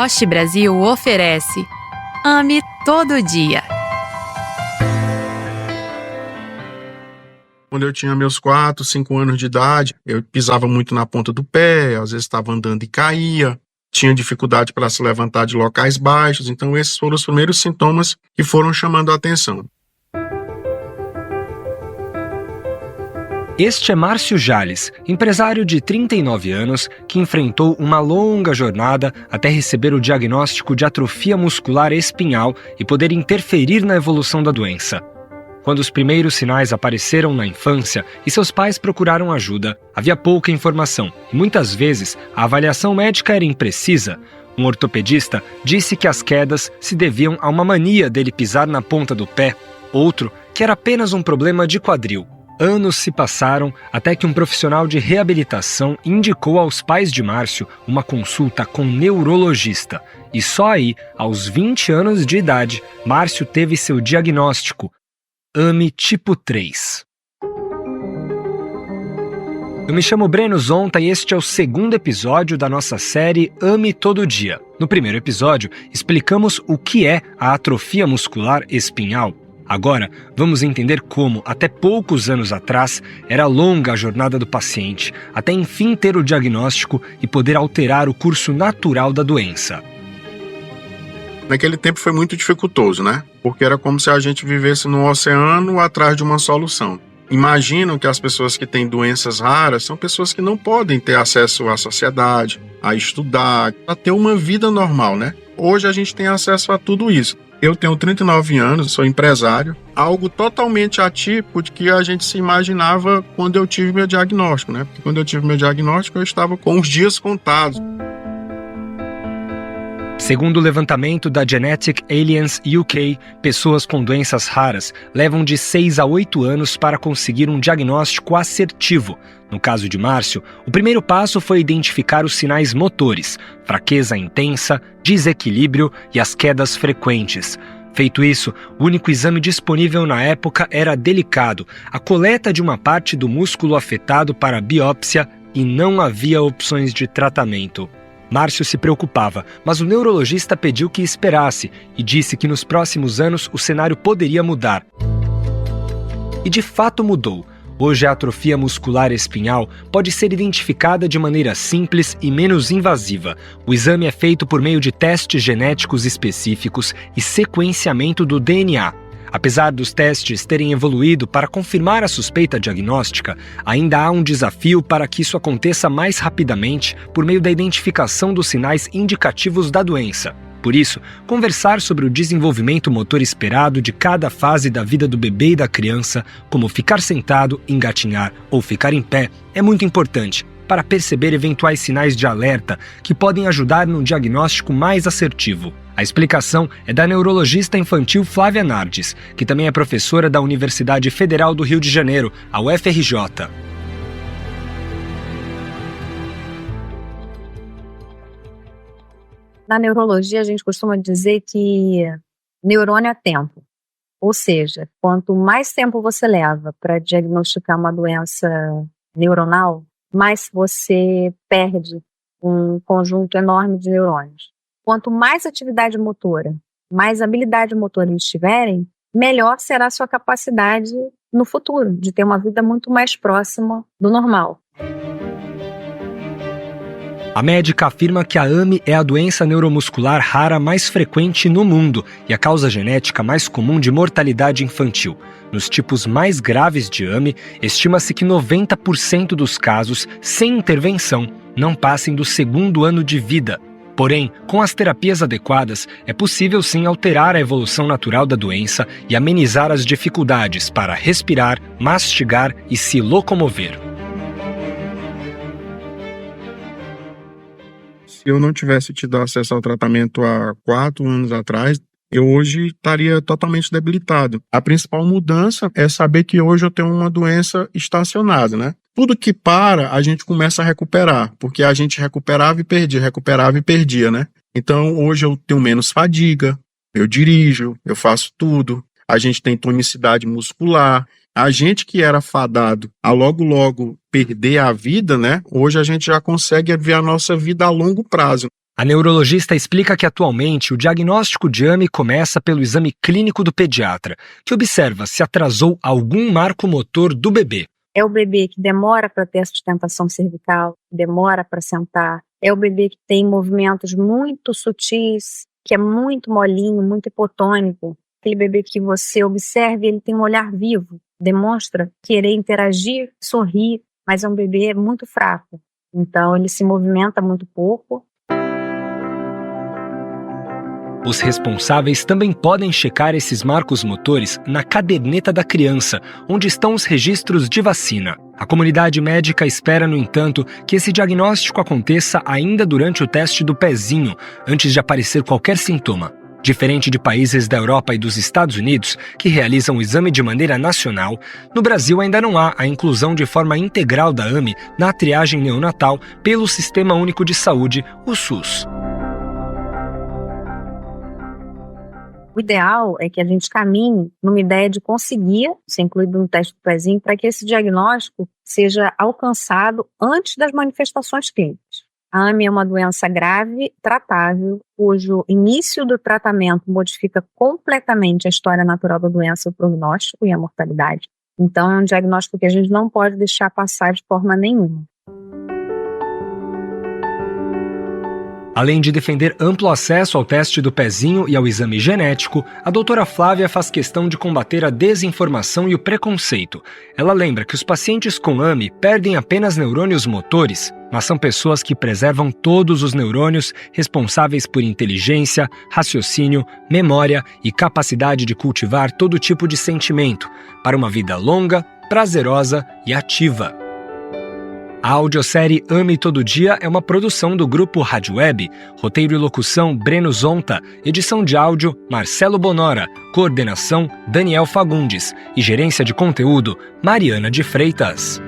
Roche Brasil oferece Ame Todo Dia. Quando eu tinha meus 4, 5 anos de idade, eu pisava muito na ponta do pé, às vezes estava andando e caía, tinha dificuldade para se levantar de locais baixos, então esses foram os primeiros sintomas que foram chamando a atenção. Este é Márcio Jales, empresário de 39 anos que enfrentou uma longa jornada até receber o diagnóstico de atrofia muscular espinhal e poder interferir na evolução da doença. Quando os primeiros sinais apareceram na infância e seus pais procuraram ajuda, havia pouca informação e muitas vezes a avaliação médica era imprecisa. Um ortopedista disse que as quedas se deviam a uma mania dele pisar na ponta do pé, outro que era apenas um problema de quadril. Anos se passaram até que um profissional de reabilitação indicou aos pais de Márcio uma consulta com um neurologista. E só aí, aos 20 anos de idade, Márcio teve seu diagnóstico, AME tipo 3. Eu me chamo Breno Zonta e este é o segundo episódio da nossa série Ame Todo Dia. No primeiro episódio, explicamos o que é a atrofia muscular espinhal. Agora, vamos entender como, até poucos anos atrás, era longa a jornada do paciente, até enfim ter o diagnóstico e poder alterar o curso natural da doença. Naquele tempo foi muito dificultoso, né? Porque era como se a gente vivesse num oceano atrás de uma solução. Imaginam que as pessoas que têm doenças raras são pessoas que não podem ter acesso à sociedade, a estudar, a ter uma vida normal, né? Hoje a gente tem acesso a tudo isso. Eu tenho 39 anos, sou empresário, algo totalmente atípico de que a gente se imaginava quando eu tive meu diagnóstico, né? Porque quando eu tive meu diagnóstico, eu estava com os dias contados. Segundo o levantamento da Genetic Alliance UK, pessoas com doenças raras levam de 6 a 8 anos para conseguir um diagnóstico assertivo. No caso de Márcio, o primeiro passo foi identificar os sinais motores, fraqueza intensa, desequilíbrio e as quedas frequentes. Feito isso, o único exame disponível na época era delicado, a coleta de uma parte do músculo afetado para biópsia, e não havia opções de tratamento. Márcio se preocupava, mas o neurologista pediu que esperasse e disse que nos próximos anos o cenário poderia mudar. E de fato mudou. Hoje a atrofia muscular espinhal pode ser identificada de maneira simples e menos invasiva. O exame é feito por meio de testes genéticos específicos e sequenciamento do DNA. Apesar dos testes terem evoluído para confirmar a suspeita diagnóstica, ainda há um desafio para que isso aconteça mais rapidamente por meio da identificação dos sinais indicativos da doença. Por isso, conversar sobre o desenvolvimento motor esperado de cada fase da vida do bebê e da criança, como ficar sentado, engatinhar ou ficar em pé, é muito importante para perceber eventuais sinais de alerta que podem ajudar num diagnóstico mais assertivo. A explicação é da neurologista infantil Flávia Nardes, que também é professora da Universidade Federal do Rio de Janeiro, a UFRJ. Na neurologia, a gente costuma dizer que neurônio é tempo. Ou seja, quanto mais tempo você leva para diagnosticar uma doença neuronal, mais você perde um conjunto enorme de neurônios. Quanto mais atividade motora, mais habilidade motora eles tiverem, melhor será a sua capacidade no futuro, de ter uma vida muito mais próxima do normal. A médica afirma que a AME é a doença neuromuscular rara mais frequente no mundo e a causa genética mais comum de mortalidade infantil. Nos tipos mais graves de AME, estima-se que 90% dos casos, sem intervenção, não passem do 2º ano de vida. Porém, com as terapias adequadas, é possível sim alterar a evolução natural da doença e amenizar as dificuldades para respirar, mastigar e se locomover. Se eu não tivesse tido acesso ao tratamento há 4 anos atrás, eu hoje estaria totalmente debilitado. A principal mudança é saber que hoje eu tenho uma doença estacionada, né? Tudo que para, a gente começa a recuperar, porque a gente recuperava e perdia, né? Então, hoje eu tenho menos fadiga, eu dirijo, eu faço tudo, a gente tem tonicidade muscular. A gente que era fadado a logo perder a vida, né? Hoje a gente já consegue ver a nossa vida a longo prazo. A neurologista explica que atualmente o diagnóstico de AME começa pelo exame clínico do pediatra, que observa se atrasou algum marco motor do bebê. É o bebê que demora para ter a sustentação cervical, demora para sentar. É o bebê que tem movimentos muito sutis, que é muito molinho, muito hipotônico. Aquele bebê que você observa, ele tem um olhar vivo, demonstra querer interagir, sorrir, mas é um bebê muito fraco. Então, ele se movimenta muito pouco. Os responsáveis também podem checar esses marcos motores na caderneta da criança, onde estão os registros de vacina. A comunidade médica espera, no entanto, que esse diagnóstico aconteça ainda durante o teste do pezinho, antes de aparecer qualquer sintoma. Diferente de países da Europa e dos Estados Unidos, que realizam o exame de maneira nacional, no Brasil ainda não há a inclusão de forma integral da AME na triagem neonatal pelo Sistema Único de Saúde, o SUS. O ideal é que a gente caminhe numa ideia de conseguir ser incluído no teste do pezinho para que esse diagnóstico seja alcançado antes das manifestações clínicas. A AME é uma doença grave, tratável, cujo início do tratamento modifica completamente a história natural da doença, o prognóstico e a mortalidade. Então, é um diagnóstico que a gente não pode deixar passar de forma nenhuma. Além de defender amplo acesso ao teste do pezinho e ao exame genético, a doutora Flávia faz questão de combater a desinformação e o preconceito. Ela lembra que os pacientes com AME perdem apenas neurônios motores, mas são pessoas que preservam todos os neurônios responsáveis por inteligência, raciocínio, memória e capacidade de cultivar todo tipo de sentimento, para uma vida longa, prazerosa e ativa. A audiosérie AME Todo Dia é uma produção do Grupo Rádio Web, roteiro e locução Breno Zonta, edição de áudio Marcelo Bonora, coordenação Daniel Fagundes e gerência de conteúdo Mariana de Freitas.